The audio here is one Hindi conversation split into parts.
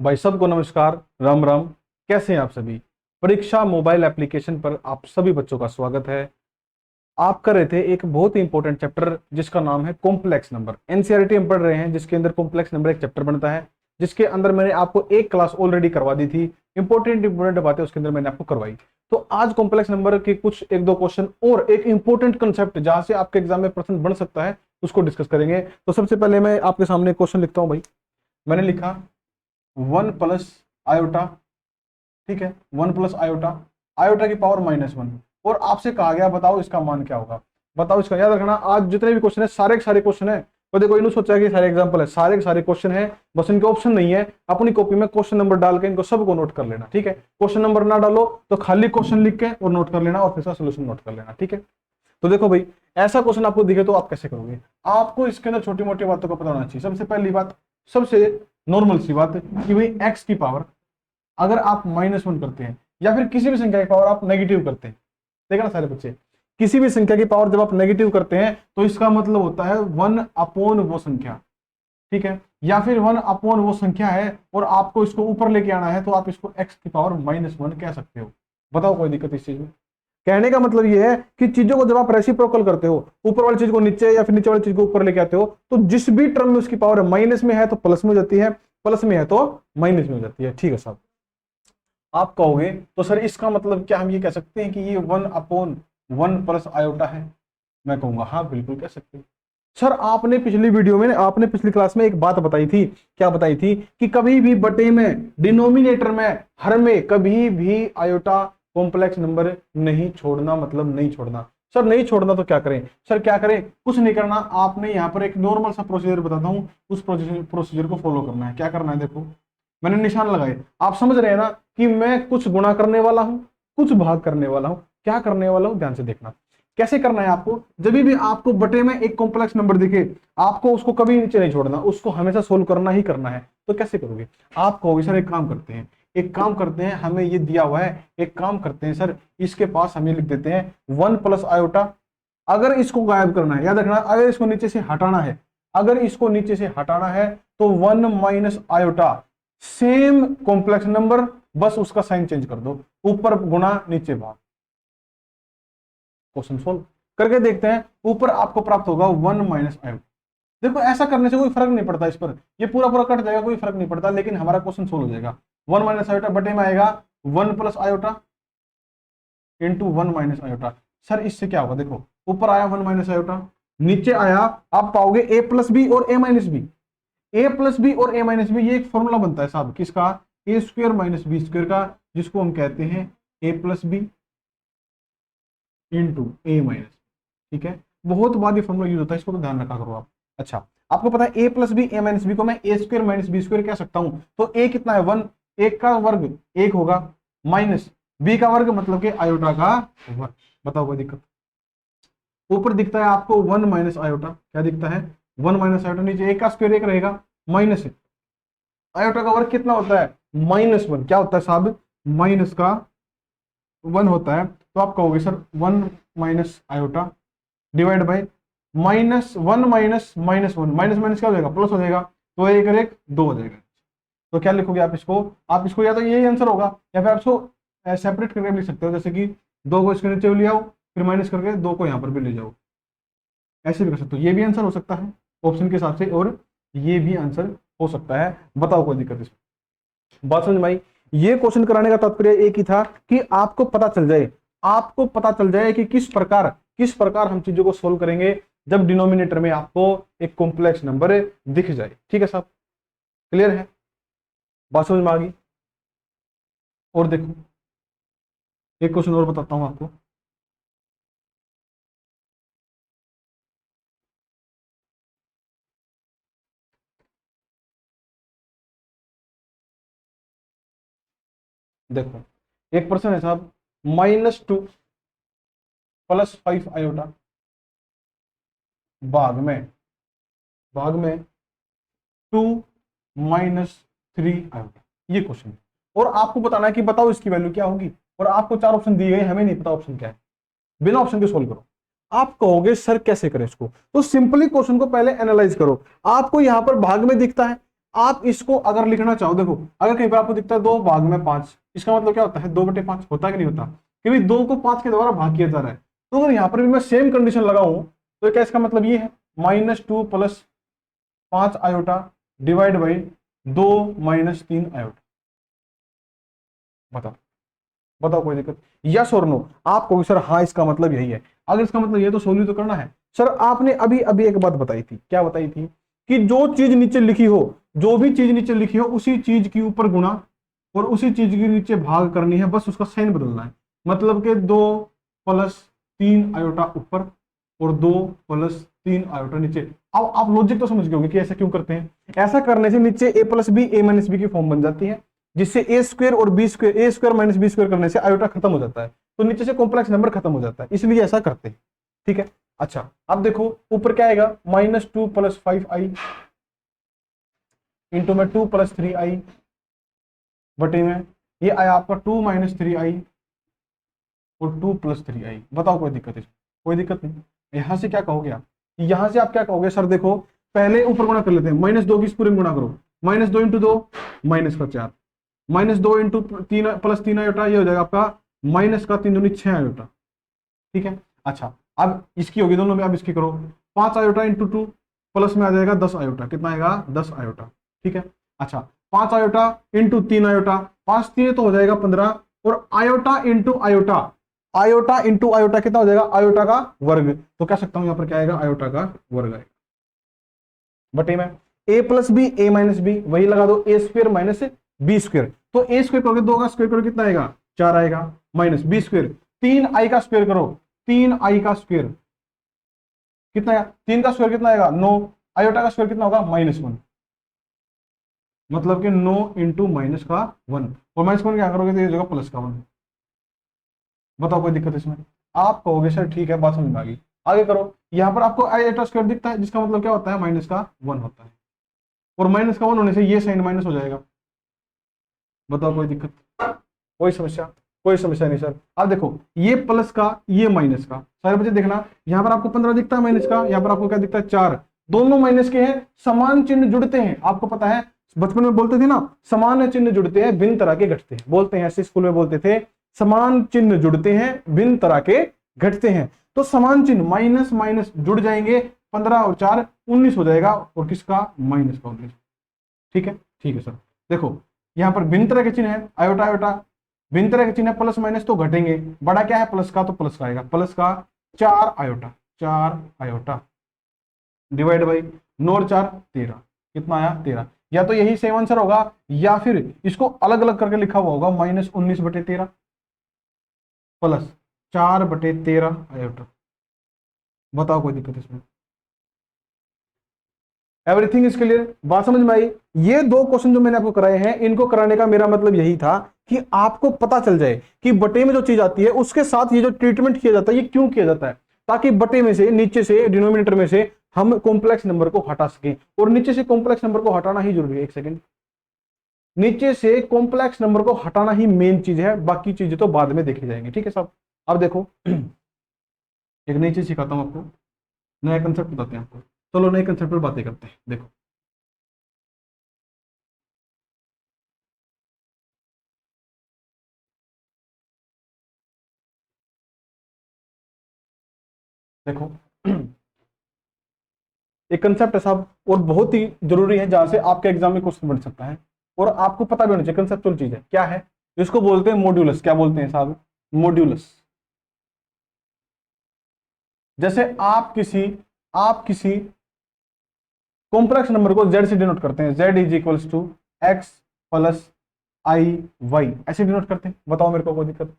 भाई सबको नमस्कार, राम राम। कैसे हैं आप सभी? परीक्षा मोबाइल एप्लीकेशन पर आप सभी बच्चों का स्वागत है। आप कर रहे थे एक बहुत ही इंपॉर्टेंट चैप्टर जिसका नाम है कॉम्प्लेक्स नंबर। एनसीईआरटी हम पढ़ रहे हैं जिसके अंदर कॉम्प्लेक्स नंबर एक चैप्टर बनता है, जिसके अंदर मैंने आपको एक क्लास ऑलरेडी करवा दी थी। इंपॉर्टेंट बातें उसके अंदर मैंने आपको करवाई। तो आज कॉम्प्लेक्स नंबर के कुछ एक दो क्वेश्चन और एक इंपॉर्टेंट कंसेप्ट जहां से आपके एग्जाम में प्रश्न बन सकता है उसको डिस्कस करेंगे। तो सबसे पहले मैं आपके सामने क्वेश्चन लिखता हूं भाई। मैंने लिखा 1 प्लस आयोटा, ठीक है, 1 प्लस आयोटा, आयोटा की पावर -1, और आपसे कहा गया बताओ इसका मान क्या होगा। बताओ इसका, याद रखना आज जितने भी क्वेश्चन है सारे के सारे क्वेश्चन है। तो देखो इन्होंने सोचा कि सारे एग्जांपल है, सारे के सारे क्वेश्चन है, बस इनके ऑप्शन नहीं है। अपनी कॉपी में क्वेश्चन नंबर डाल के इनको सबको नोट कर लेना, ठीक है। क्वेश्चन नंबर ना डालो तो खाली क्वेश्चन लिख के और नोट कर लेना और फिर से सोल्यूशन नोट कर लेना, ठीक है। तो देखो भाई, ऐसा क्वेश्चन आपको दिखे तो आप कैसे करोगे? आपको इसके अंदर छोटी मोटी बातों का पता होना चाहिए। सबसे पहली बात, सबसे नॉर्मल सी बात कि भाई एक्स की पावर अगर आप -1 करते हैं या फिर किसी भी संख्या की पावर आप नेगेटिव करते हैं, देखा ना सारे बच्चे, किसी भी संख्या की पावर जब आप नेगेटिव करते हैं तो इसका मतलब होता है 1 अपॉन वो संख्या, ठीक है। या फिर 1 अपॉन वो संख्या है और आपको इसको ऊपर लेके आना है तो आप इसको x की पावर -1 कह सकते हो। बताओ कोई दिक्कत इस चीज में? कहने का मतलब ये है कि चीजों को जब आप रेसिप्रोकल करते हो, ऊपर वाली चीज को नीचे या फिर नीचे वाली चीज को ऊपर लेके आते हो, तो जिस भी टर्म में उसकी पावर माइनस में है तो प्लस में हो जाती है, प्लस में है तो माइनस में हो जाती है, ठीक है साहब। आप कहोगे तो सर इसका मतलब क्या हम ये कह सकते हैं कि ये 1/1 प्लस आयोटा है? मैं कहूंगा हाँ बिल्कुल कह सकते हैं। सर आपने पिछली वीडियो में, आपने पिछली क्लास में एक बात बताई थी, क्या बताई थी? कि कभी भी बटे में, डिनोमिनेटर में, हर में कभी भी आयोटा कॉम्प्लेक्स नंबर नहीं छोड़ना, मतलब नहीं छोड़ना। सर नहीं छोड़ना तो क्या करें? सर क्या करें? कुछ नहीं करना, आपने यहाँ पर एक नॉर्मल सा प्रोसीजर बताता हूँ, उस प्रोसीजर को फॉलो करना है। क्या करना है? देखो मैंने निशान लगाए, आप समझ रहे हैं ना कि मैं कुछ गुणा करने वाला हूं, कुछ भाग करने वाला हूं। क्या करने वाला हूं ध्यान से देखना। कैसे करना है आपको? जब भी आपको बटे में एक कॉम्प्लेक्स नंबर दिखे, आपको उसको कभी नीचे नहीं छोड़ना, उसको हमेशा सोल्व करना ही करना है। तो कैसे करोगे? आप कहोगे सर एक काम करते हैं, एक काम करते हैं, हमें ये दिया हुआ है, एक काम करते हैं सर, इसके पास हम ये लिख देते हैं 1 प्लस आयोटा। अगर इसको गायब करना है, याद रखना, अगर इसको नीचे से हटाना है, अगर इसको नीचे से हटाना है तो 1 - आयोटा, सेम कॉम्प्लेक्स नंबर, बस उसका साइन चेंज कर दो, ऊपर गुणा नीचे भाग। क्वेश्चन सोल्व करके देखते हैं, ऊपर आपको प्राप्त होगा 1 - आयोटा। देखो ऐसा करने से कोई फर्क नहीं पड़ता, इस पर ये पूरा पूरा कट जाएगा, कोई फर्क नहीं पड़ता, लेकिन हमारा क्वेश्चन सोल्व हो जाएगा। 1 - आयोटा बटे में आएगा 1 plus iota into 1 - iota. Sir इससे क्या होगा? देखो ऊपर आया 1 - आयोटा, नीचे आया, आप पाओगे a+b और a-b। a+b और a-b ये एक फॉर्मूला बनता है साहब, किसका? a² - b² का, जिसको हम कहते हैं a+b इंटू a-, ठीक है। बहुत बार ये फॉर्मूला यूज होता है, इसको तो ध्यान रखा करो आप। अच्छा, आपको पता है a+b a-b को मैं a² - b² कह सकता हूं। तो a कितना है? 1, 1 का वर्ग 1 होगा, माइनस b का वर्ग मतलब कि आयोटा का वर्ग। बताओ कोई दिक्कत? ऊपर दिखता है आपको 1 - आयोटा, क्या दिखता है? 1 - आयोटा, नीचे 1 का स्क्वायर 1 रहेगा, माइनस आयोटा का वर्ग कितना होता है? -1। क्या होता है साहब? माइनस का 1 होता है। तो आप कहोगे sir 1 - iota divide by -1 minus -1, minus minus क्या हो जाएगा? प्लस हो जाएगा, तो 1 और 1 2 हो जाएगा। तो क्या लिखोगे आप इसको? आप इसको या तो यही आंसर होगा या फिर आप इसको सेपरेट करके लिख सकते हो, जैसे कि 2 को इसके नीचे ले आओ, फिर माइनस करके 2 को यहाँ पर भी ले जाओ, ऐसे भी कर सकते हो। ये भी आंसर हो सकता है ऑप्शन के हिसाब से, और ये भी आंसर हो सकता है। बताओ कोई दिक्कत इसमें? बात समझ में आई? ये क्वेश्चन कराने का तात्पर्य एक ही था कि आपको पता चल जाए, आपको पता चल जाए कि किस प्रकार हम चीजों को सोल्व करेंगे जब डिनोमिनेटर में आपको एक कॉम्प्लेक्स नंबर दिख जाए, ठीक है साहब? क्लियर है? बात समझ में आ गई? और देखो एक क्वेश्चन और बताता हूं आपको। देखो एक प्रश्न है साहब, -2 + 5 आयोटा भाग में 2 - 3 आयोटा, ये क्वेश्चन है। और आपको बताना है कि बताओ इसकी वैल्यू क्या होगी। और आपको 4 ऑप्शन दिए गए, हमें नहीं पता ऑप्शन क्या है, बिना ऑप्शन के सोल्व करो। आप कहोगे सर कैसे करें इसको? तो सिंपली क्वेश्चन को पहले एनालाइज करो। आपको यहां पर भाग में दिखता है, आप इसको अगर लिखना चाहो, देखो अगर कहीं पर आपको दिखता है 2 भाग में 5, इसका मतलब क्या होता है 2/5 होता है कि नहीं होता, क्योंकि 2 को 5 के द्वारा भाग किया जा रहा है। तो अगर यहाँ पर भी मैं सेम कंडीशन लगाऊं तो क्या इसका मतलब ये है -2 + 5 आयोटा डिवाइड बाई 2 - 3 आयोटा। बताओ बताओ कोई दिक्कत, यस और नो? आप कहोगे सर हाँ इसका मतलब यही है। अगर इसका मतलब ये तो सोल्व तो करना है। सर आपने अभी अभी एक बात बताई थी, क्या बताई थी? कि जो चीज नीचे लिखी हो, जो भी चीज नीचे लिखी हो उसी चीज के ऊपर गुणा और उसी चीज के नीचे भाग करनी है, बस उसका साइन बदलना है। मतलब कि 2 + 3 आयोटा ऊपर और 2 + 3 आयोटा नीचे। अब आप लॉजिक तो समझ गए होंगे कि ऐसा क्यों करते हैं। ऐसा करने से नीचे a + b a - b की फॉर्म बन जाती है, जिससे a² और b², a² - b² करने से आयोटा खत्म हो जाता है, तो नीचे से कॉम्प्लेक्स नंबर खत्म हो जाता है, इसलिए ऐसा करते हैं। ठीक है, अच्छा अब देखो ऊपर क्या आएगा, -2 + 5i इंटू में 2 + 3i बटे में ये आया आपका 2 - 3i और 2 + 3i। बताओ कोई दिक्कत है? कोई दिक्कत नहीं। यहां से क्या कहोगे आप, यहां से आप क्या कहोगे, सर देखो पहले ऊपर गुणा कर लेते हैं, -2 की पूरे गुणा करो, -2 × 2 -4, -2 × 3 + 3 आयोटा, ये हो जाएगा आपका -3 दूनी 6 आयोटा। ठीक है, अच्छा अब इसकी होगी दोनों में, अब इसकी करो 5 आयोटा × 2 प्लस में आ जाएगा 10 आयोटा, कितना आएगा 10 आयोटा। ठीक है, अच्छा 5 आयोटा × 3 आयोटा, 5 3 तो हो जाएगा 15, और iota into iota, iota into iota कितना हो जाएगा, आयोटा का वर्ग। तो कह सकता हूं यहां पर क्या आएगा, आयोटा का वर्ग आएगा बटे में a + b a - b, वही लगा दो a² - b²। तो a² करोगे 2 का स्क्वायर करो कितना आएगा 4 आएगा, माइनस b², 3i का स्क्वायर करो, 3i का स्क्वायर कितना आएगा, 3 का स्क्वायर कितना आएगा 9, आयोटा का स्क्वायर कितना होगा -1, मतलब कि 9 × -1, और -1 क्या करोगे तो ये जगह +1। बताओ कोई दिक्कत इसमें? आप कहोगे सर ठीक है बात समझ में आ गई, आगे करो। यहां पर आपको आयोटा स्क्वायर दिखता है, जिसका मतलब क्या होता है -1 होता है, और -1 होने से ये साइन माइनस हो जाएगा। बताओ कोई दिक्कत, कोई समस्या? कोई समस्या नहीं सर। अब देखो ये प्लस का ये माइनस का, सारे बच्चे देखना यहां पर आपको 15 दिखता है माइनस का, यहां पर आपको क्या दिखता है 4, दोनों माइनस के हैं, समान चिन्ह जुड़ते हैं। आपको पता है बचपन में बोलते थे ना, समान चिन्ह जुड़ते हैं भिन्न तरह के घटते हैं, बोलते हैं ऐसे स्कूल में बोलते थे, समान चिन्ह जुड़ते हैं भिन्न तरह के घटते हैं। तो समान चिन्ह माइनस माइनस जुड़ जाएंगे, 15 और 4 19 हो जाएगा, और किसका -19 का। ठीक है सर। देखो यहां पर भिन्न तरह के चिन्ह है, आयोटा आयोटा भिन्न तरह के चिन्ह, प्लस माइनस तो घटेंगे, बड़ा क्या है प्लस का, तो प्लस का आएगा, प्लस का 4 आयोटा, 4 आयोटा डिवाइड बाई 9 और 4 13, कितना आया 13। या तो यही सेम आंसर होगा, या फिर इसको अलग अलग करके लिखा हुआ होगा, -19/13 प्लस 4/13 आयोटा। बताओ कोई दिक्कत इसमें? एवरीथिंग इज क्लियर, बात समझ में आई? ये 2 क्वेश्चन जो मैंने आपको कराए हैं, इनको कराने का मेरा मतलब यही था कि आपको पता चल जाए कि बटे में जो चीज आती है उसके साथ ये जो ट्रीटमेंट किया जाता है ये क्यों किया जाता है, ताकि बटे में से नीचे से डिनोमिनेटर में से हम कॉम्प्लेक्स नंबर को हटा सकें। और नीचे से कॉम्प्लेक्स नंबर को हटाना ही जरूरी है, एक सेकेंड, नीचे से कॉम्प्लेक्स नंबर को हटाना ही मेन चीज है, बाकी चीजें तो बाद में देखी जाएंगी। ठीक है साहब, अब देखो एक नई चीज सिखाता हूं आपको, नया कंसेप्ट बताते हैं आपको। चलो नए कंसेप्ट पर बातें करते हैं। देखो देखो एक कंसेप्ट है साहब, और बहुत ही जरूरी है, जहां से आपके एग्जाम में क्वेश्चन बन सकता है, और आपको पता भी होना चाहिए कंसेप्चुअल चीज है क्या है। इसको बोलते हैं मॉड्यूलस। क्या बोलते हैं साहब? मॉड्यूलस। जैसे आप किसी कॉम्प्लेक्स नंबर को z से डिनोट करते हैं, z = x + i y, ऐसे डिनोट करते हैं। बताओ मेरे को कोई दिक्कत?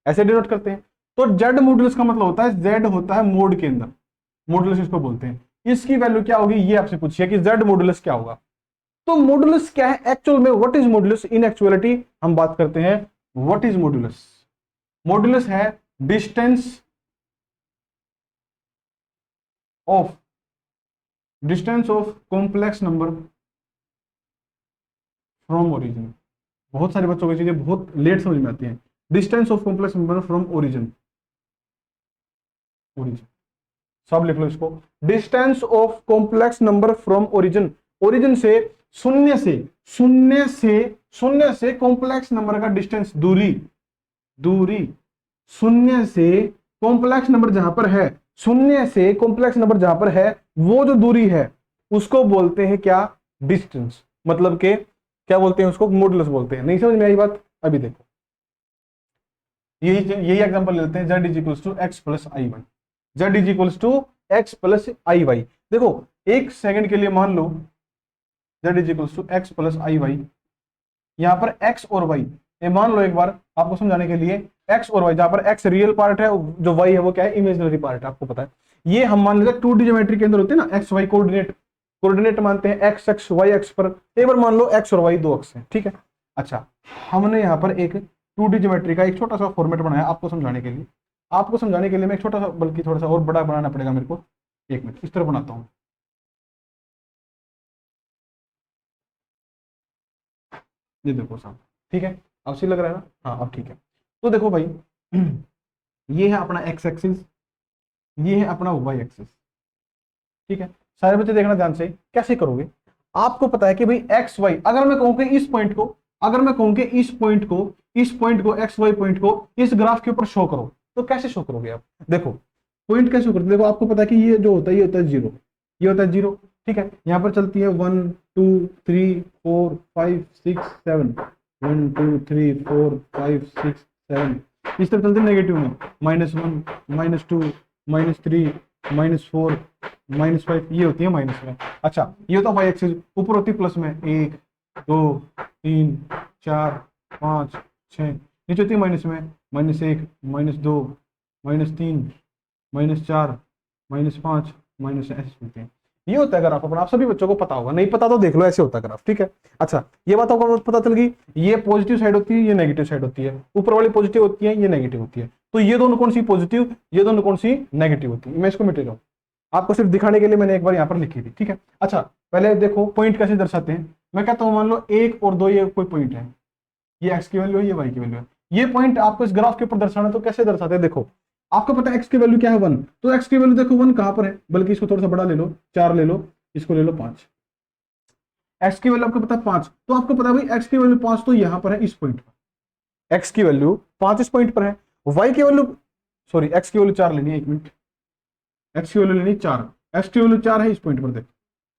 ऐसे डिनोट करते हैं। तो z मॉड्यूलस का मतलब होता है z होता है मोड के अंदर, मॉड्यूलस इसको बोलते हैं। इसकी वैल्यू क्या होगी, ये आपसे पूछिए कि z मॉड्यूलस क्या होगा। तो मॉड्यूलस क्या है एक्चुअल में, what is modulus in actuality, हम बात करते हैं व्हाट इज मॉड्यूलस। मॉड्यूलस है of distance of complex number from origin. बहुत सारे बच्चों को चीजें बहुत लेट समझ में आती हैं। Distance of complex number from origin, origin सब लिख लो इसको, distance of complex number from origin, origin से शून्य से शून्य से शून्य से कॉम्प्लेक्स नंबर का डिस्टेंस, दूरी, दूरी शून्य से कॉम्प्लेक्स नंबर जहां पर है, शून्य से कॉम्प्लेक्स नंबर जहां पर है, वो जो दूरी है उसको बोलते हैं क्या, डिस्टेंस। मतलब के क्या बोलते हैं उसको, मॉडुलस बोलते हैं। नहीं समझ में आई बात? अभी देखो यही एग्जांपल लेते हैं, z is equals to x plus i y, z is equals to x plus i y. देखो एक सेकंड के लिए मान लो z is equals to x plus i y, यहां पर x और y, ये मान लो एक बार आपको समझाने के लिए, x और y, जहां पर x रियल पार्ट है, जो y है वो क्या है, इमेजिनरी पार्ट है, आपको पता है। ये हम मान लेते हैं 2D ज्योमेट्री के अंदर होते हैं ना, एक्स वाई कोऑर्डिनेट, कोऑर्डिनेट मानते हैं एक्स एक्स वाई एक्स पर। एक बार मान लो एक्स और वाई दो अक्ष हैं, ठीक है। अच्छा, हमने यहाँ पर एक 2D ज्योमेट्री का एक छोटा सा फॉर्मेट बनाया आपको समझाने के लिए। आपको समझाने के लिए मैं एक छोटा सा, बल्कि थोड़ा सा और बड़ा बनाना पड़ेगा मेरे को, एक मिनट इस तरह बनाता हूँ। ये देखो साहब, ठीक है, अब सही लग रहा है ना? हाँ अब ठीक है। तो देखो भाई ये है अपना एक्स एक्सिस, ये है अपना वाई एक्सिस, ठीक है। सारे बच्चे देखना ध्यान से, कैसे करोगे? आपको पता है कि भाई एक्स वाई, अगर मैं कहूं कि इस पॉइंट को, अगर मैं कहूं कि इस पॉइंट को एक्स वाई पॉइंट को इस ग्राफ के ऊपर शो करो, तो कैसे शो करोगे आप? देखो पॉइंट कैसे शो करते, देखो आपको पता है कि ये जो होता है ये होता है जीरो, ये होता है जीरो, ठीक है। यहाँ पर चलती है 1 2 3 4 5 6 7, 1 2 3 4 5 6 7, इस तरह चलते नेगेटिव में, -1 -2 -3 -4 -5, ये होती है माइनस में। अच्छा, ये होता है वाई एक्सिस, ऊपर होती है प्लस में, 1 2 3 4 5 6, नीचे होती है माइनस में, -1 -2 -3 -4 -5 माइनस, ऐसे चलते हैं। ये होता है ग्राफ अपना, आप सभी बच्चों को पता होगा, नहीं पता तो देख लो, ऐसे होता है ग्राफ, ठीक है। अच्छा, ये बात आपको पता चल गई, ये पॉजिटिव साइड होती है, ये नेगेटिव साइड होती है, ऊपर वाली पॉजिटिव होती है, ये नेगेटिव होती है। तो ये दोनों कौन सी पॉजिटिव, ये दोनों कौन सी नेगेटिव होती है, मैं इसको मिटे रहा हूँ, आपको सिर्फ दिखाने के लिए मैंने एक बार यहाँ पर लिखी थी, ठीक है। अच्छा, पहले देखो पॉइंट कैसे दर्शाते हैं। मैं कहता हूँ मान लो 1 और 2 ये कोई पॉइंट है, ये एक्स की वैल्यू है, ये वाई की वैल्यू है, ये पॉइंट आपको इस ग्राफ के ऊपर दर्शाना, तो कैसे दर्शाते हैं? देखो आपको पता है एक्स की वैल्यू क्या है 1, तो एक्स की वैल्यू देखो 1 कहां पर है, बल्कि इसको थोड़ा सा बड़ा ले लो, 4 ले लो, इसको ले लो 5, एक्स की वैल्यू आपको पता है 5, तो आपको पता है भाई एक्स की वैल्यू 5 तो यहां पर है, इस पॉइंट पर एक्स की वैल्यू 5 इस पॉइंट पर है, वाई की वैल्यू, सॉरी एक्स की वैल्यू 4 लेनी है, एक मिनट, एक्स की वैल्यू लेनी 4, एक्स की वैल्यू 4 है इस पॉइंट पर, देखो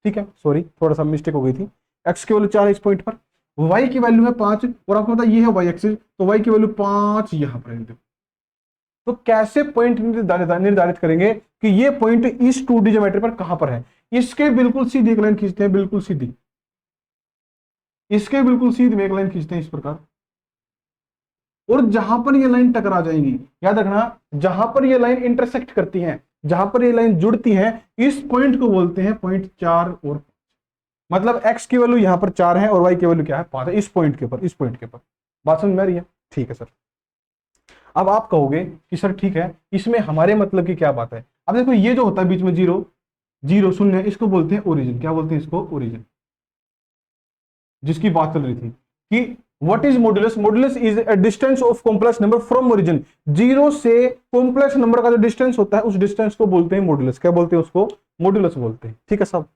ठीक है, सॉरी थोड़ा सा मिस्टेक हो गई थी, एक्स की वैल्यू 4 है इस पॉइंट पर, वाई की वैल्यू है 5, और आपको पता है ये है वाई एक्सिस, तो वाई की वैल्यू 5 यहां पर है। तो कैसे पॉइंट निर्धारित करेंगे कि ये पॉइंट इस 2D ज्योमेट्री पर कहां पर है? इसके बिल्कुल सीधी एक लाइन खींचते हैं, बिल्कुल सीधी, इसके बिल्कुल सीधी में एक लाइन खींचते हैं इस प्रकार, और जहां पर ये लाइन टकरा जाएंगी, याद रखना, जहां पर ये लाइन इंटरसेक्ट करती हैं, जहां पर ये लाइन जुड़ती हैं, इस पॉइंट को बोलते हैं पॉइंट 4 और 5। मतलब एक्स की वैल्यू यहां पर 4 है और वाई की वैल्यू क्या है, 5 है, इस पॉइंट के ऊपर, इस पॉइंट के ऊपर। बात समझ में आ रही है? ठीक है सर। अब आप कहोगे कि सर ठीक है, इसमें हमारे मतलब की क्या बात है? अब देखो ये जो होता है बीच में 0 0 0, इसको बोलते हैं ओरिजिन। क्या बोलते हैं इसको? ओरिजिन, जिसकी बात चल रही थी कि what is modulus, modulus is a distance of complex number from origin. 0 से कॉम्प्लेक्स नंबर का जो डिस्टेंस होता है, उस डिस्टेंस को बोलते हैं मॉड्यूलस। क्या बोलते हैं उसको? मॉड्यूलस बोलते हैं, ठीक है साहब।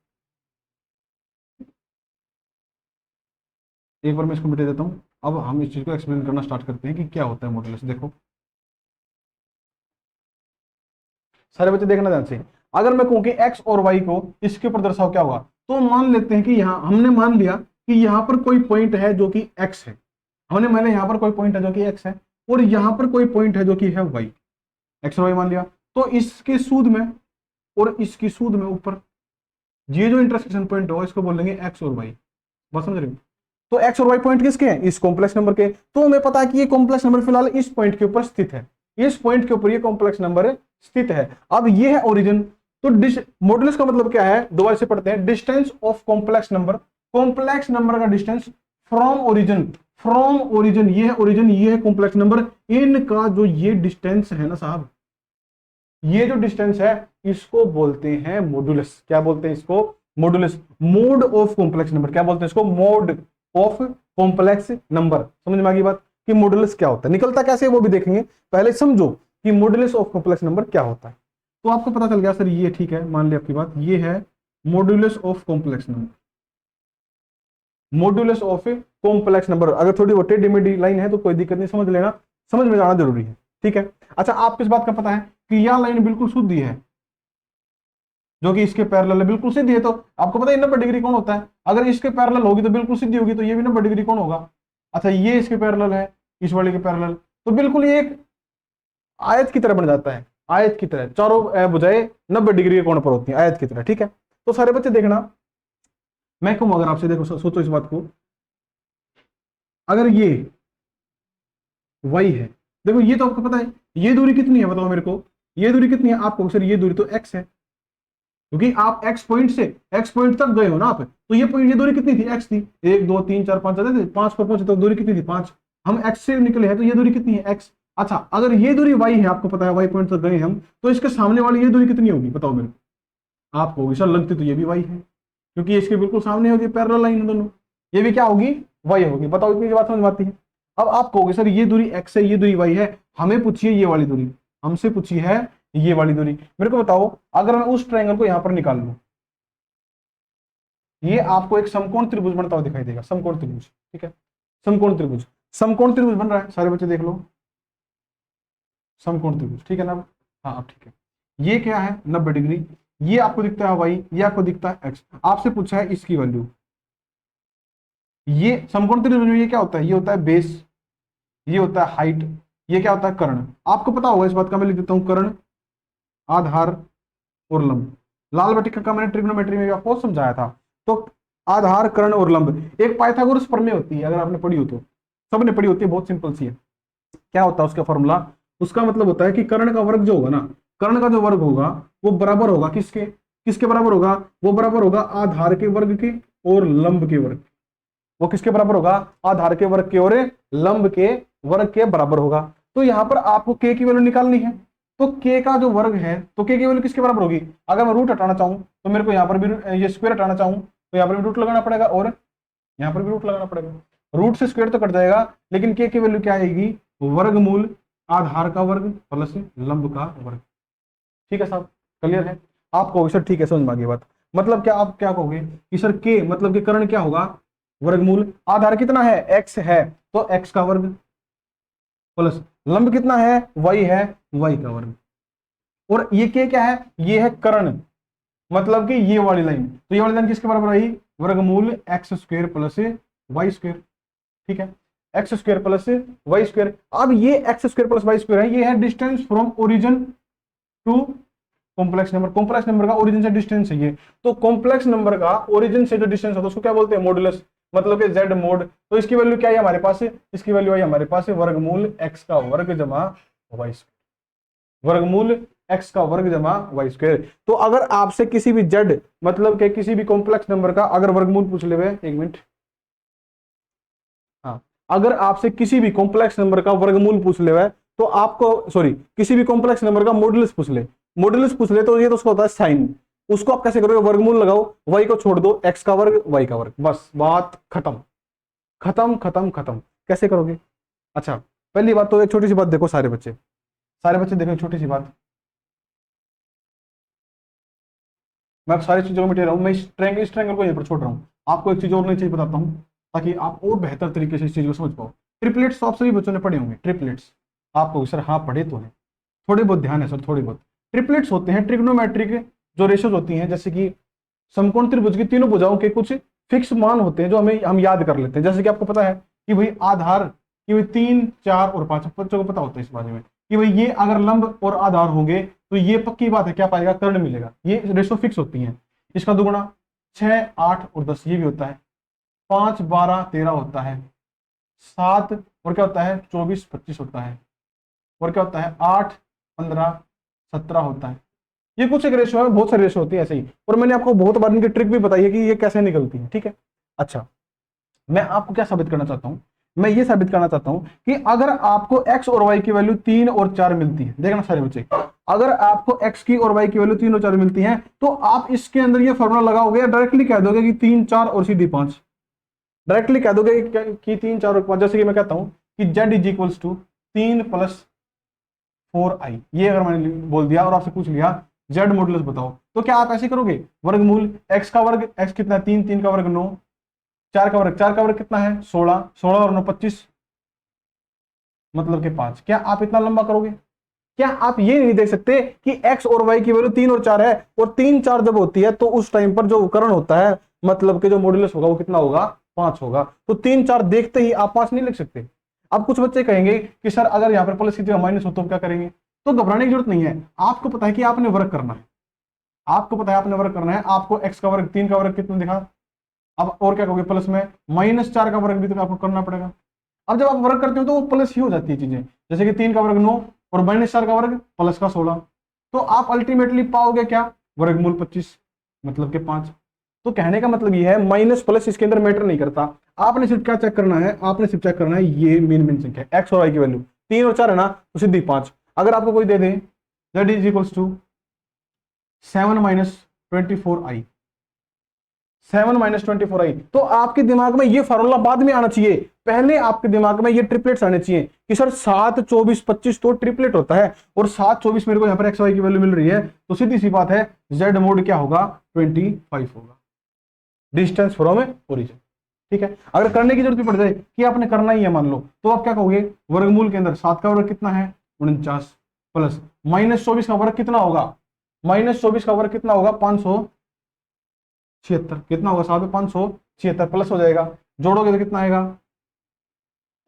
एक बार मैं इसको मिटा देता हूं, अब हम इस चीज को एक्सप्लेन करना स्टार्ट करते हैं कि क्या होता है मॉड्यूलस। देखो सारे बच्चे देखना ध्यान से, अगर मैं कहूं कि एक्स और वाई को इसके ऊपर दर्शाओ, क्या होगा? तो मान लेते हैं कि यहां हमने मान लिया कि यहां पर कोई पॉइंट है जो कि एक्स है, हमने माना यहां पर कोई पॉइंट है जो कि एक्स है, और यहां पर कोई पॉइंट है जो कि है वाई, एक्स और वाई मान लिया। तो इसके सूद में और इसकी सूद में ऊपर ये जो इंटरसेक्शन पॉइंट होगा, इसको बोलेंगे एक्स और वाई। बात समझ रहे हो? तो एक्स और वाई पॉइंट किसके हैं? इस कॉम्प्लेक्स नंबर के। तो हमें पता है कि ये कॉम्प्लेक्स नंबर फिलहाल इस पॉइंट के ऊपर स्थित है, इस पॉइंट के ऊपर ये कॉम्प्लेक्स नंबर स्थित है। अब ये है ओरिजिन। तो मॉड्यूलस का मतलब क्या है? दोबारा से पढ़ते हैं, distance of complex number, complex number का distance from origin, from origin, ये है ओरिजिन, ये है कॉम्प्लेक्स नंबर, इनका जो ये डिस्टेंस है ना साहब, ये जो डिस्टेंस है इसको बोलते हैं मॉड्यूलस। क्या बोलते हैं इसको? Modulus, mode of complex number. क्या बोलते हैं इसको? Mode of complex number. समझ में आ गई बात कि मॉड्यूलस क्या होता है, निकलता कैसे है वो भी देखेंगे। पहले समझो कि मॉड्यूलस ऑफ कॉम्प्लेक्स नंबर क्या होता है। तो आपको पता चल गया सर, ये ठीक है, मान लिया आपकी बात, ये है modulus of complex number. Modulus of complex number. अगर थोड़ी बहुत टेढ़ी मेढ़ी लाइन है तो कोई दिक्कत नहीं, समझ लेना, समझ में जाना जरूरी है, ठीक है। अच्छा, आपको इस बात का पता है कि यह लाइन बिल्कुल शुद्ध ही है, जो कि इसके पैरेलल है, बिल्कुल सीधी है, तो आपको पता है 90 डिग्री कौन होता है? अगर इसके पैरेलल होगी तो बिल्कुल सीधी होगी, तो ये भी 90 डिग्री कौन होगा? अच्छा, ये इसके पैरेलल है, इस वाले के पैरेलल, तो बिल्कुल ये एक आयत की तरह बन जाता है, आयत की तरह, चारों भुजाएं 90 डिग्री के कोण पर होती हैं, आयत की तरह, ठीक है। तो सारे बच्चे देखना, मैं कहूं अगर आपसे, देखो सोचो इस बात को, अगर ये y है, देखो ये तो आपको पता है, ये दूरी कितनी है बताओ मेरे को, ये दूरी कितनी है आपको? सर ये दूरी तो x है, क्योंकि आप x पॉइंट से x पॉइंट तक गए हो ना आप, तो ये पॉइंट, ये दूरी कितनी थी? x थी, 1 2 3 4 5 थे, 5 पर पहुंचे तो दूरी कितनी थी? 5। हम x से निकले हैं तो ये दूरी कितनी है? x। अच्छा, अगर ये दूरी y है, आपको पता है y पॉइंट तक गए हम, तो इसके सामने वाली ये दूरी कितनी होगी बताओ मेरे को? आपको होगी सर लगती तो ये भी y है, क्योंकि इसके बिल्कुल सामने होगी, पैरेलल लाइन है दोनों, ये भी क्या होगी? y होगी। बताओ इतनी बात समझ में आती है? अब आप कहोगे सर ये दूरी x है, ये दूरी y है, हमें पूछिए ये वाली दूरी, हमसे पूछी है ये वाली दूरी। मेरे को बताओ, अगर मैं उस ट्रायंगल को यहां पर निकाल लूं, ये आपको एक समकोण त्रिभुज बनता हुआ दिखाई देगा, समकोण त्रिभुज, ठीक है, समकोण त्रिभुज, समकोण त्रिभुज बन रहा है, सारे बच्चे देख लो, समकोण त्रिभुज, ठीक है ना? हाँ अब ठीक है, ये क्या है? 90 डिग्री, ये आपको दिखता है y, ये आपको दिखता है x। आपसे पूछा है इसकी वैल्यू, ये समकोण त्रिभुज में ये क्या होता है? ये होता है बेस, ये होता है हाइट, ये क्या होता है? कर्ण। आपको पता होगा इस बात का, मैं लिख देता हूं, कर्ण, आधार और लंब। लाल बट्टिका का मैंने ट्रिग्नोमेट्री में भी आपको समझाया था। तो आधार, कर्ण और लंब, एक पाइथागोरस प्रमेय होती है, अगर आपने पढ़ी हो तो, सबने पढ़ी होती है, बहुत सिंपल सी है। क्या होता है उसका फॉर्मूला? उसका मतलब होता है कि कर्ण का वर्ग जो होगा ना, कर्ण का जो वर्ग होगा वो बराबर होगा किसके? किसके बराबर होगा? वो बराबर होगा आधार के वर्ग के और लंब के वर्ग। वो किसके बराबर होगा? आधार के वर्ग के और लंब के वर्ग के बराबर होगा। तो यहां पर आपको k की वैल्यू निकालनी है, तो k का जो वर्ग है, तो k की वैल्यू किसके बराबर होगी? अगर मैं रूट हटाना चाहूं तो मेरे को यहां पर भी, ये स्क्वायर हटाना चाहूं तो यहां पर भी रूट लगाना पड़ेगा और यहां पर भी रूट लगाना पड़ेगा। रूट से स्क्वायर तो कट जाएगा, लेकिन k की वैल्यू क्या आएगी? वर्गमूल आधार का वर्ग प्लस लंब का वर्ग। ठीक है साहब, क्लियर है? आप कहोगे सर ठीक है, समझ में आ गई बात। मतलब क्या, आप क्या कहोगे कि सर k मतलब कि कर्ण क्या होगा? वर्गमूल आधार कितना है? x है, तो x का वर्ग प्लस लंब कितना है? y है, y का वर्ग। और ये k क्या है? ये है कर्ण, मतलब कि ये वाली लाइन, तो ये वाली लाइन किसके बराबर आई? वर्गमूल x square plus y square. ठीक है, x square plus y square. अब ये x square plus y square है, ये है distance from origin to complex number. Complex number का ओरिजिन से डिस्टेंस है ये, तो कॉम्प्लेक्स नंबर का ओरिजिन से जो डिस्टेंस होता है उसको क्या बोलते हैं? मॉडुलस, मतलब कि z मोड। तो इसकी वैल्यू क्या है हमारे पास? इसकी वैल्यू आई हमारे पास वर्गमूल x का वर्ग जमा वाई स्क्वायर, वर्गमूल x का वर्ग जमा वाई स्क्वायर। तो अगर आपसे किसी भी z मतलब के किसी भी कॉम्प्लेक्स नंबर का अगर वर्गमूल पूछ ले, एक मिनट, हाँ, अगर आपसे किसी भी कॉम्प्लेक्स नंबर का वर्गमूल पूछ ले, तो आपको, सॉरी, किसी भी कॉम्प्लेक्स नंबर का मॉडुलस पूछ ले, मॉडुलस पूछ ले, तो ये तो उसका होता है साइन। उसको आप कैसे करोगे? वर्गमूल लगाओ, y को छोड़ दो, x का वर्ग y का वर्ग, बस बात खत्म, खत्म खत्म खत्म। कैसे करोगे? अच्छा, पहली बात तो एक छोटी सी बात देखो सारे बच्चे, सारे बच्चे देखो, छोटी सी बात, मैं सारी चीजों को मिटा रहा हूं, मैं इस ट्रायंगल को यहीं पर छोड़ रहा हूं। आपको एक चीज और नई चीज बताता हूं, ताकि आप और बेहतर तरीके से इस चीज को समझ पाओ। ट्रिपलेट्स तो आप सभी बच्चों ने पढ़े होंगे, ट्रिपलेट्स आपको, सर हाँ पढ़े तो है, थोड़े बहुत ध्यान है सर, थोड़ी बहुत। ट्रिपलेट्स होते हैं ट्रिग्नोमेट्रिक जो रेशियोज होती हैं, जैसे कि समकोण त्रिभुज की तीनों भुजाओं के कुछ फिक्स मान होते हैं जो हम याद कर लेते हैं। जैसे कि आपको पता है कि भाई आधार कि भाई 3 4 और 5, बच्चों को पता होता है इस बारे में कि भाई ये अगर लंब और आधार होंगे तो ये पक्की बात है क्या पाएगा? कर्ण मिलेगा। ये रेशो फिक्स होती है। इसका दुगुना 6 8 और 10 ये भी होता है, 5 12 13 होता है, 7 और क्या होता है? 24 25 होता है, और क्या होता है? 8 15 17 होता है। ये कुछ एक रेशो है, बहुत सारी रेशो होती है ऐसे ही, और मैंने आपको बहुत बार इनकी ट्रिक भी बताई है कि ये कैसे निकलती है। ठीक है, अच्छा, मैं आपको क्या साबित करना चाहता हूं? मैं ये साबित करना चाहता हूं कि अगर आपको x और y की वैल्यू 3 और 4 मिलती है, देखना सारे बच्चे, अगर आपको x की और y की वैल्यू 3 और 4 मिलती है, तो आप इसके अंदर ये फॉर्मूला लगाओगे या डायरेक्टली कह दोगे कि 3 4 और सीधी 5? डायरेक्टली कह दोगे कि 3 4 और 5, जैसे कि मैं कहता हूं कि z is equals to 3 + 4i। ये अगर मैंने बोल दिया और आपसे पूछ लिया z मॉडुलस बताओ, तो क्या आप ऐसे करोगे? वर्गमूल x का वर्ग, x कितना है? 3 3 का वर्ग 9, चार का वर्ग कितना है 16, 16 और 9 25, मतलब कि 5। क्या आप इतना लंबा करोगे? क्या आप ये नहीं देख सकते कि x और y की वैल्यू 3 और 4 है, और 3 4 जब होती है तो उस टाइम पर जो उपकरण होता है, मतलब कि जो मॉड्यूलस होगा वो कितना होगा 5 होगा। तो 3 4 देखते ही आप 5 नहीं लिख सकते। अब कुछ बच्चे कहेंगे कि सर अगर यहाँ पर प्लस की जगह माइनस हो तो क्या करेंगे? तो घबराने की जरूरत नहीं है। आपको पता है कि आपने वर्क करना है, आपको पता है आपने वर्क करना है। आपको x का वर्ग 3 का वर्ग कितना दिखा, अब और क्या कहोगे प्लस में -4 का वर्ग भी तो आपको करना पड़ेगा। अब जब आप वर्ग करते हो तो वो प्लस ही हो जाती है चीजें, जैसे कि 3 का वर्ग 9 और -4 का वर्ग प्लस का 16, तो आप अल्टीमेटली पाओगे क्या वर्गमूल 25, मतलब कि 5। तो कहने का मतलब ये है माइनस प्लस इसके अंदर मैटर नहीं करता। आपने सिर्फ क्या चेक करना है, आपने सिर्फ चेक करना है ये मेन संख्या एक्स और वाई की वैल्यू 3 और 4 है ना, तो सीधी 5। अगर आपको कोई दे दे z is equals to 7 - 24i, 7 - 24i, तो आपके दिमाग में ये फॉर्मूला बाद में आना चाहिए। पहले आपके दिमाग में ये ट्रिपलेट्स आने चाहिए कि सर 7 24 25 तो ट्रिपलेट होता है, और 7 24 मेरे को यहाँ पर एक्स वाई की वैल्यू मिल रही है, तो सीधी सी बात है z मोड क्या होगा 25 होगा, डिस्टेंस फ्रॉम ओरिजिन। ठीक है, अगर करने की जरूरत भी पड़ जाए कि आपने करना ही है मान लो, तो आप क्या कहोगे वर्गमूल के अंदर 7 का वर्ग कितना है 49, प्लस -24 का वर्ग कितना होगा, -24 का वर्ग कितना होगा 576, कितना होगा साहब 576, प्लस हो जाएगा, जोड़ोगे तो कितना आएगा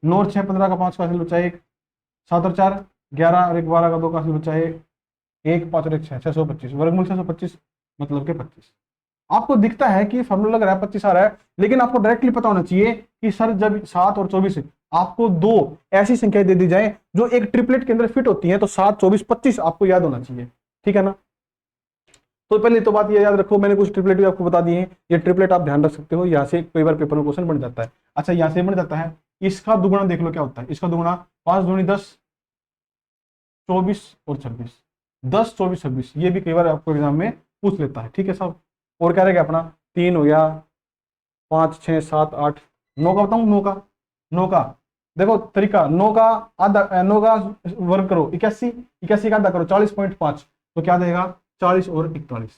9 और 6 15 का 5 का हासिल बचा 1, 7 और 4 11 और 1 12 का 2 का हासिल बचा 1 5 और 1 6 625, वर्गमूल 625 मतलब के 25। आपको दिखता है कि फॉर्मूला लग रहा है 25 आ रहा है, लेकिन आपको डायरेक्टली पता होना चाहिए कि सर जब 7 और 24 आपको दो ऐसी संख्याएं दे दी जाए जो एक ट्रिपलेट के अंदर फिट होती हैं, तो 7 24 25 आपको याद होना चाहिए। ठीक है ना? तो पहले तो बात ये याद रखो, मैंने कुछ ट्रिपलेट भी आपको बता दिए हैं, ये ट्रिपलेट आप ध्यान रख सकते हो, यहाँ से कई बार पेपर में क्वेश्चन बन जाता है। अच्छा यहाँ से बन जाता है, इसका दुगुना देख लो क्या होता है, इसका दुगुना 5 दूनी 10 24 और 26, 10 24 26, ये भी कई बार आपको एग्जाम में पूछ लेता है। ठीक है साहब, और क्या रहेगा अपना 3 हो गया, 5 6 7 8 9 का बताऊं, 9 का, 9 का देखो तरीका, 9 का आधा, 9 का वर्ग करो 81, 81 का आधा करो 40.5, तो क्या देगा 40 और 41।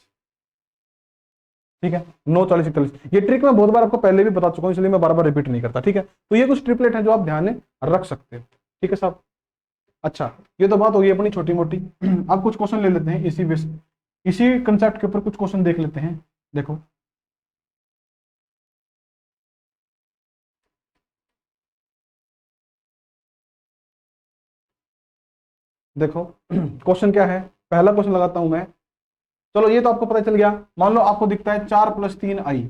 ठीक है, 9 40 41, ये ट्रिक मैं बहुत बार आपको पहले भी बता चुका हूं, इसलिए मैं बार बार रिपीट नहीं करता। ठीक है, तो ये कुछ ट्रिपलेट है जो आप ध्यान में रख सकते हो। ठीक है साहब, अच्छा ये तो बात होगी अपनी छोटी मोटी। अब कुछ क्वेश्चन ले लेते हैं इसी कंसेप्ट के ऊपर कुछ क्वेश्चन देख लेते हैं। देखो देखो क्वेश्चन क्या है, पहला क्वेश्चन लगाता हूं मैं। चलो ये तो आपको पता चल गया, मान लो आपको दिखता है 4 + 3i,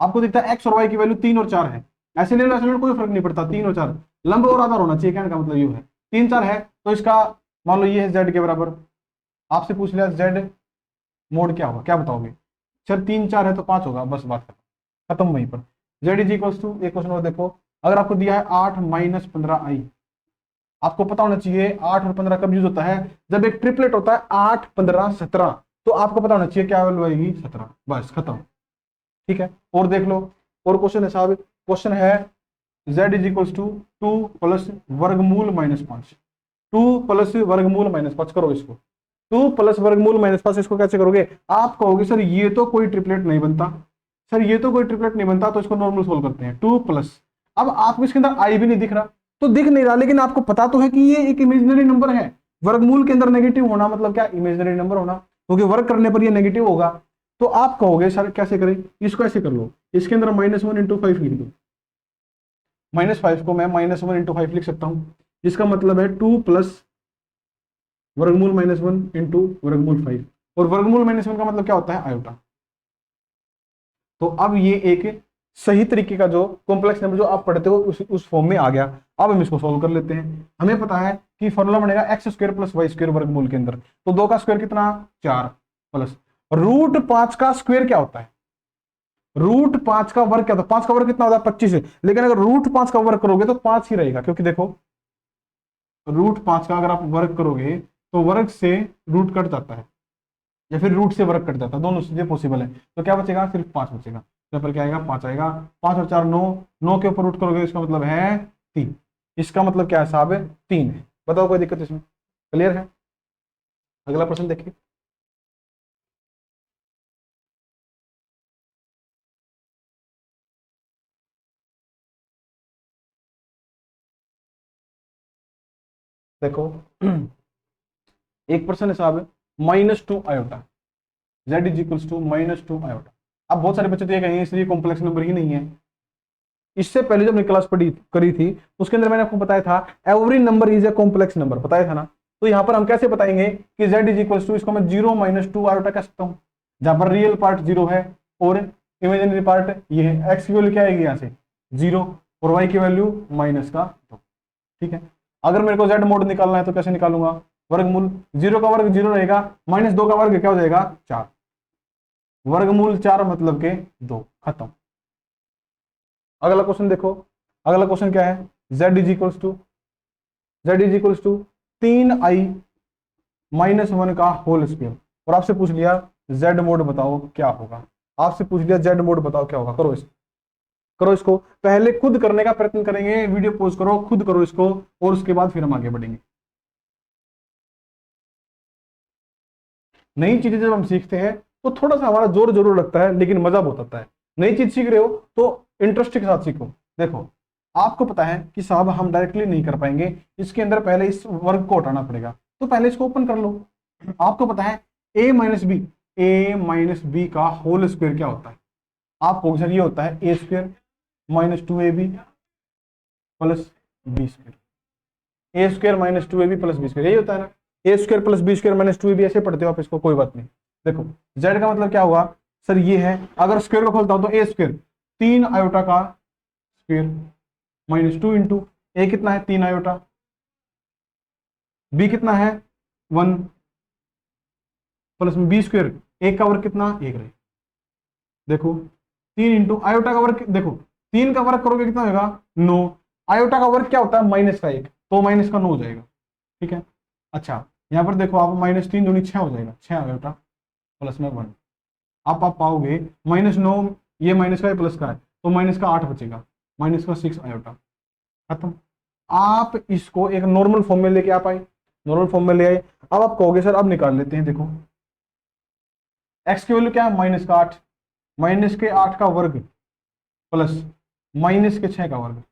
आपको दिखता है एक्स और वाई की वैल्यू 3 और 4 है, ऐसे ले लो ऐसे ले लो कोई फर्क नहीं पड़ता, 3 और 4 लंब और आधार होना चाहिए, कहने का मतलब ये है 3 4 है, तो इसका मान लो ये है z के बराबर। आपसे पूछ लिया z मोड क्या होगा, क्या बताओगे? सर 3 4 है तो 5 होगा, बस बात खत्म वहीं पर। z इज इक्वल टू, एक क्वेश्चन और देखो, अगर आपको दिया है 8 - 15i, आपको पता होना चाहिए 8 और 15 कब यूज होता है, जब एक ट्रिपलेट होता है 8 15 17, तो आपको पता होना चाहिए क्या वैल्यू आएगी 17, बस खत्म। ठीक है, और देख लो, और क्वेश्चन है साहब, क्वेश्चन है z is equal to 2 plus वर्गमूल -5, 2 प्लस वर्गमूल -5 करो इसको, 2 प्लस वर्गमूल -5, इसको कैसे करोगे? आप कहोगे सर ये तो कोई ट्रिपलेट नहीं बनता, सर ये तो कोई ट्रिपलेट नहीं बनता, तो इसको नॉर्मल सोल्व करते हैं 2 प्लस, अब आपको इसके अंदर आई भी नहीं दिख रहा, तो दिख नहीं रहा, लेकिन आपको पता तो है कि ये एक इमेजिनरी नंबर है। वर्गमूल के अंदर नेगेटिव होना मतलब क्या, इमेजिनरी नंबर होना, क्योंकि वर्क करने पर ये नेगेटिव होगा। तो आप कहोगे सर कैसे करें, इसको ऐसे कर लो, इसके अंदर -1 × 5 लिख दो, -5 को मैं -1 × 5 लिख सकता हूं, जिसका मतलब है 2 प्लस वर्गमूल -1 इंटू वर्गमूल 5, और वर्गमूल -1 का मतलब क्या होता है आयोटा। तो अब ये एक सही तरीके का जो कॉम्प्लेक्स नंबर जो आप पढ़ते हो उस फॉर्म में आ गया। अब हम इसको सॉल्व कर लेते हैं। हमें पता है कि फॉर्मूला बनेगा x² + y² वर्गमूल के अंदर, तो 2 का स्क्वायर कितना 4, प्लस √5 का स्क्वायर क्या होता है, √5 का वर्ग क्या होता है, 5 का वर्ग कितना होता है 25 है, लेकिन अगर √5 का वर्ग करोगे तो 5 ही रहेगा, क्योंकि देखो √5 का अगर आप वर्ग करोगे तो वर्ग से रूट कट जाता है, या फिर रूट से वर्ग कट जाता है, दोनों चीजें पॉसिबल है, तो क्या बचेगा सिर्फ 5 बचेगा। यहाँ पर क्या आएगा 5 आएगा, 5 और 4 9, 9 के ऊपर रूट करोगे इसका मतलब है 3, इसका मतलब क्या है साहब 3 है। बताओ कोई दिक्कत इसमें, क्लियर है? अगला प्रश्न देखिए, देखो एक परसेंट हिसाब -2 iota, z is equals to -2 iota. अब बहुत सारे बच्चे तो ये कहेंगे इसलिए कॉम्प्लेक्स नंबर ही नहीं है। इससे पहले जब मैंने क्लास पढ़ी करी थी उसके अंदर मैंने आपको बताया था every number is a complex number, बताया था ना। तो यहां पर हम कैसे बताएंगे कि z इज इक्वल्स टू, इसको मैं 0 -2 आयोटा कह सकता हूं, जहां पर रियल पार्ट 0 है और इमेजिनरी पार्ट ये है। x की वैल्यू क्या आएगी यहाँ से 0 और y की वैल्यू -2, ठीक है। अगर मेरे को z मोड निकालना है तो कैसे निकालूंगा, वर्गमूल 0 का वर्ग 0 रहेगा, -2 का वर्ग क्या हो जाएगा 4, वर्गमूल 4 मतलब के 2, खत्म। अगला क्वेश्चन देखो, अगला क्वेश्चन क्या है, z is equals to 3i -1 का होल स्क्वायर, और आपसे पूछ लिया z मोड बताओ क्या होगा, आपसे पूछ लिया z मोड बताओ क्या होगा। करो इसको, पहले खुद करने का प्रयत्न करेंगे, वीडियो पॉज करो, खुद करो इसको, और उसके बाद फिर हम आगे बढ़ेंगे। नई चीजें जब हम सीखते हैं तो थोड़ा सा हमारा जोर जरूर लगता है, लेकिन मजा बहुत आता है। नई चीज सीख रहे हो तो इंटरेस्ट के साथ सीखो। देखो आपको पता है कि साहब हम डायरेक्टली नहीं कर पाएंगे, इसके अंदर पहले इस वर्ग को हटाना पड़ेगा, तो पहले इसको ओपन कर लो। आपको पता है a माइनस बी का होल स्क्वायर क्या होता है, आपको सर ये होता है a square -2ab plus b square, a square -2ab plus b square, यही होता है ना, a square plus b square -2ab, ऐसे पढ़ते हो आप इसको, कोई बात नहीं। देखो z का मतलब क्या हुआ सर, ये है, अगर स्क्वायर को खोलता हूं तो a स्क्वायर 3 आयोटा का स्क्वायर -2 इंटू a कितना है 3 आयोटा, b कितना है 1 प्लस में बी स्क्वायर, एक का वर्ग कितना 1 रहे। देखो 3 इंटू आयोटा का वर्ग, देखो 3 का वर्ग करोगे कितना होगा 9, आयोटा का वर्ग क्या होता है -1, तो -9 हो जाएगा, ठीक है। अच्छा यहाँ पर देखो आप -3 दूनी 6 हो जाएगा, 6 आयोटा प्लस में 1, आप पाओगे -9, ये माइनस का है प्लस का है, तो -8 बचेगा, -6 आयोटा, खत्म। आप इसको एक नॉर्मल फॉर्म में लेके आ पाए, नॉर्मल फॉर्म में ले आए। अब आप कहोगे सर अब निकाल लेते हैं, देखो x की वैल्यू क्या है -8, -8 का वर्ग प्लस -6 का वर्ग।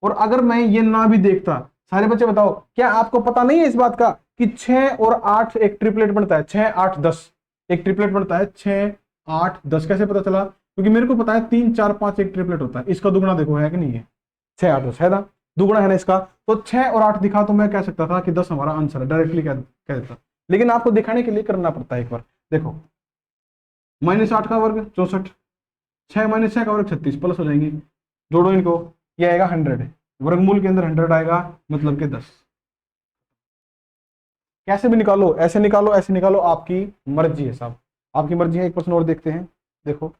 और अगर मैं ये ना भी देखता, सारे बच्चे बताओ क्या आपको पता नहीं है इस बात का कि 6 और 8 एक ट्रिपलेट बनता है, 6 8 10 एक ट्रिपलेट बनता है, 6 8 10 कैसे पता चला, क्योंकि मेरे को पता है 3 4 5 एक ट्रिपलेट होता है, इसका दुगना देखो है कि नहीं है 6 8 10 है ना, दुगना है ना इसका, तो 6 और 8 दिखा तो मैं कह सकता था कि 10 हमारा आंसर है, डायरेक्टली कह देता, लेकिन आपको दिखाने के लिए करना पड़ता है एक बार। देखो -8 का वर्ग 64, 6 -6 का वर्ग 36, प्लस हो जाएंगे, जोड़ो इनको, ये आएगा 100, वर्गमूल के अंदर 100 आएगा, मतलब के 10। कैसे भी निकालो, ऐसे निकालो ऐसे निकालो, आपकी मर्जी है साहब, आपकी मर्जी है। एक क्वेश्चन और देखते हैं, देखो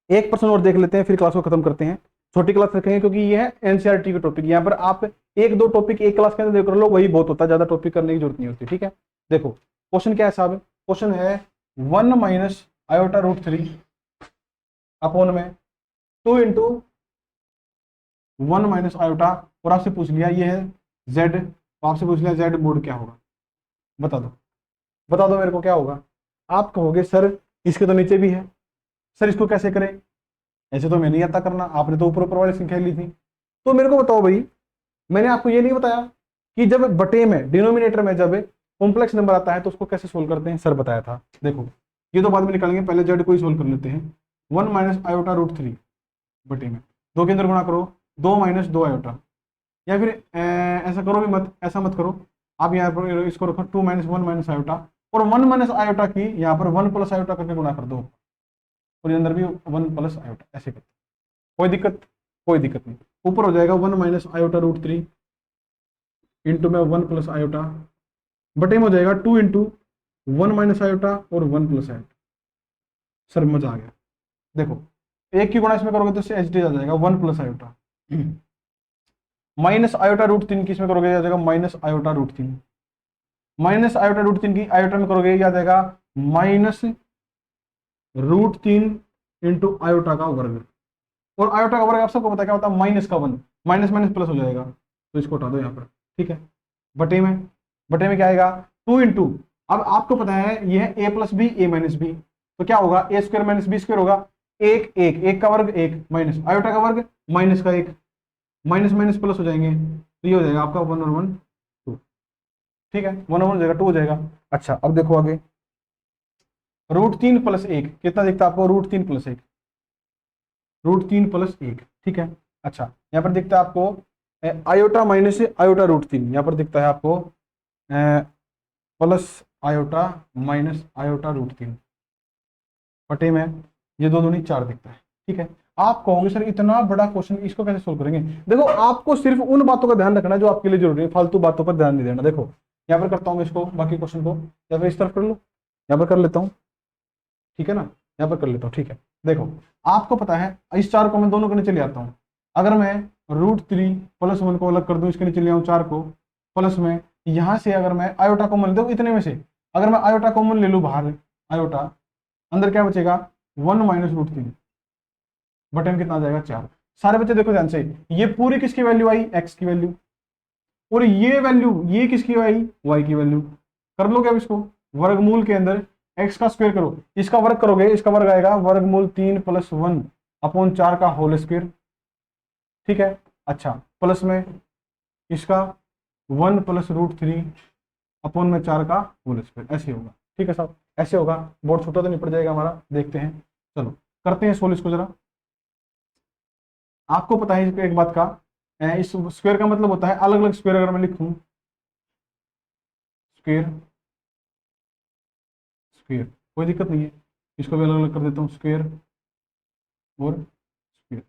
एक पर्सन और देख लेते हैं, फिर क्लास को खत्म करते हैं। छोटी क्लास रखेंगे क्योंकि ये है एनसीईआरटी के टॉपिक, यहाँ पर आप एक दो टॉपिक एक क्लास के अंदर कर लो, वही बहुत होता है, ज्यादा टॉपिक करने की जरूरत नहीं होती, ठीक है। देखो क्वेश्चन क्या है साहब, क्वेश्चन है 1 - i√3 अपॉन में 2 इंटू 1 - आयोटा, और आपसे पूछ लिया ये है z, तो आपसे पूछ लिया z मोड क्या होगा, बता दो, बता दो मेरे को क्या होगा। आप कहोगे सर इसके तो नीचे भी है, सर इसको कैसे करें, ऐसे तो मैं नहीं आता करना, आपने तो ऊपर ऊपर वाली संख्या ली थी। तो मेरे को बताओ भाई, मैंने आपको ये नहीं बताया कि जब बटे में डिनोमिनेटर में जब कॉम्प्लेक्स नंबर आता है तो उसको कैसे सोल्व करते हैं, सर बताया था। देखो ये तो बाद में निकालेंगे, पहले जेड को ही सोल्व कर लेते हैं। 1 - i√3 बटे में 2 के अंदर गुणा करो, 2 - 2 आयोटा, या फिर ऐसा करो भी मत, ऐसा मत करो, आप यहाँ पर इसको रखो 2 - 1 - आयोटा, और 1 - आयोटा की यहाँ पर 1 + आयोटा करके गुणा कर दो, और अंदर भी 1 + आयोटा, ऐसे करते, कोई दिक्कत, कोई दिक्कत नहीं। ऊपर हो जाएगा 1 - i√3 इंटू में 1 + आयोटा, बटे में हो जाएगा 2 इंटू 1 - आयोटा और 1 + आयोटा। सर मजा आ गया, देखो एक की गुणा इसमें करोगे तो एच डी आ जाएगा 1 + आयोटा, -i√3 की इसमें करोगे आ जाएगा -i√3, -i√3 की आयोटा में करोगे क्या जाएगा -√3 इंटू आयोटा का वर्ग, और आयोटा का वर्ग आप सबको पता क्या होता है -1, माइनस माइनस प्लस हो जाएगा, तो इसको हटा दो यहाँ पर, ठीक है। बटे में क्या आएगा 2 इंटू, अब आपको पता है ये है ए प्लस बी ए माइनस बी, तो क्या होगा ए स्क्वायर माइनस बी स्क्वायर होगा, एक का वर्ग एक माइनस आयोटा का वर्ग माइनस का एक, माइनस माइनस प्लस हो जाएंगे, तो ये हो जाएगा आपका 1 और 1 2, ठीक है 1 और 1 हो जाएगा 2 हो जाएगा। अच्छा अब देखो आगे, √3 + 1 कितना दिखता है आपको, √3 + 1, √3 + 1, ठीक है। अच्छा यहाँ पर दिखता है आपको आयोटा माइनस आयोटा √3, यहाँ पर दिखता है आपको प्लस आयोटा माइनस आयोटा √3 बटे में ये 2 दूनी 4 दिखता है, ठीक है। आप कहोगे सर इतना बड़ा क्वेश्चन इसको कैसे सोल्व करेंगे, देखो आपको सिर्फ उन बातों का ध्यान रखना है जो आपके लिए जरूरी है, फालतू बातों पर ध्यान नहीं देना। देखो यहाँ पर करता हूँ इसको, बाकी क्वेश्चन को या फिर इस तरफ कर लो, यहाँ पर कर लेता हूँ, ठीक है ना, यहाँ पर कर लेता हूँ, ठीक है। देखो आपको पता है इस 4 को मैं दोनों के नीचे ले आता हूँ, अगर मैं √3 + 1 को अलग कर दूं, इसके नीचे ले आऊँ 4 को, प्लस में यहाँ से अगर मैं आयोटा कॉमन ले दूं इतने में से, अगर मैं आयोटा कॉमन ले लूँ बाहर आयोटा, अंदर क्या बचेगा 1 - √3 बटे में कितना आ जाएगा 4। सारे बच्चे देखो ध्यान से, ये पूरी किसकी वैल्यू आई, x की वैल्यू, और ये वैल्यू ये किसकी आई, y की वैल्यू। कर लोगे अब इसको, वर्गमूल के अंदर x का स्क्वायर करो, इसका वर्ग करोगे, इसका वर्ग आएगा वर्गमूल 3 + 1/4 का होल स्क्वायर, ठीक है। अच्छा प्लस में इसका 1 + √3/4 का होल स्क्वायर, ऐसे होगा, ठीक है साहब, ऐसे होगा। बोर्ड छोटा तो निपट जाएगा हमारा, देखते हैं, चलो करते हैं सोल्व इसको जरा। आपको पता है एक बात का, इस स्क्वायर का मतलब होता है अलग अलग स्क्वायर, अगर मैं लिखूं स्क्वायर स्क्वायर कोई दिक्कत नहीं है, इसको भी अलग अलग कर देता हूँ स्क्वायर और स्क्वायर।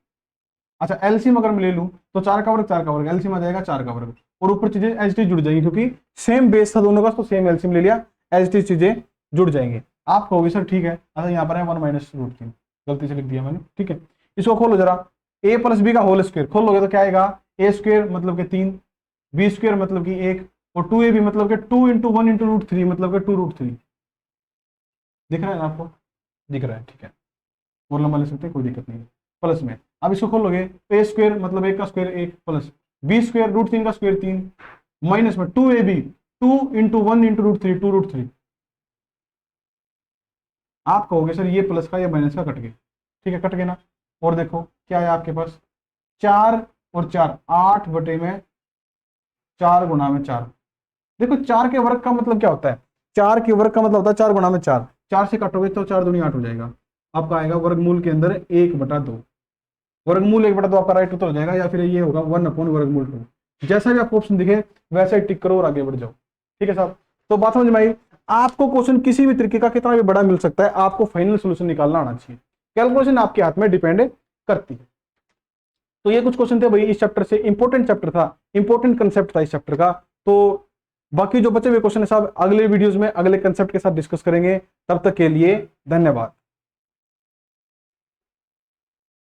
अच्छा एलसीएम अगर मैं ले लूं तो 4 का वर्ग 4 का वर्ग, एलसीएम आ जाएगा 4 का वर्ग, और ऊपर चीजें एज टी जुड़ जाएंगी, क्योंकि सेम बेस था दोनों का, तो सेम एलसीएम ले लिया, एज टी चीजें जुड़ जाएंगे। आप कहोगे सर ठीक है, अच्छा यहाँ पर है 1 - √3, गलती से लिख दिया मैंने, ठीक है। इसको खोलो जरा, a + b का होल स्क्वायर खोल लोगे तो क्या आएगा, a स्क्वायर मतलब कि 3, b स्क्वायर मतलब कि 1, और 2ab मतलब कि 2 × 1 × √3 मतलब कि 2√3, दिख रहा है ना आपको, दिख रहा है, ठीक है, और लंबा ले सकते हैं कोई दिक्कत नहीं है। प्लस में अब इसको खोल लोगे तो a स्क्वायर मतलब 1 का स्क्वायर 1 प्लस b स्क्वायर √3 का स्क्वायर 3 माइनस में 2ab 2 × 1 × √3 2√3। आप कहोगे सर ये प्लस का ये माइनस का कट गए, ठीक है कट गए ना, और देखो क्या है आपके पास 4 और 4 8 बटे में 4 गुणा में 4। देखो 4 के वर्ग का मतलब क्या होता है, 4 के वर्ग का मतलब होता है 4 गुणा में 4, 4 से काटोगे तो 4 दूनी 8 हो जाएगा, आपका आएगा वर्गमूल के अंदर 1/2, वर्गमूल 1/2 आपका राइट उत्तर हो जाएगा, या फिर ये होगा 1/√2। जैसा भी आपको ऑप्शन दिखे वैसा ही टिक करो और आगे बढ़ जाओ, ठीक है साहब। तो बात समझ में आई, आपको क्वेश्चन किसी भी तरीके का कितना भी बड़ा मिल सकता है, आपको फाइनल सोल्यूशन निकालना आना चाहिए, कैलकुलेशन आपके हाथ में डिपेंड करती है। तो ये कुछ क्वेश्चन थे भाई इस चैप्टर से, इंपॉर्टेंट चैप्टर था, इंपॉर्टेंट कंसेप्ट था इस चैप्टर का। तो बाकी जो बचे हुए क्वेश्चन है साहब अगले वीडियोस में अगले कंसेप्ट के साथ डिस्कस करेंगे, तब तक के लिए धन्यवाद।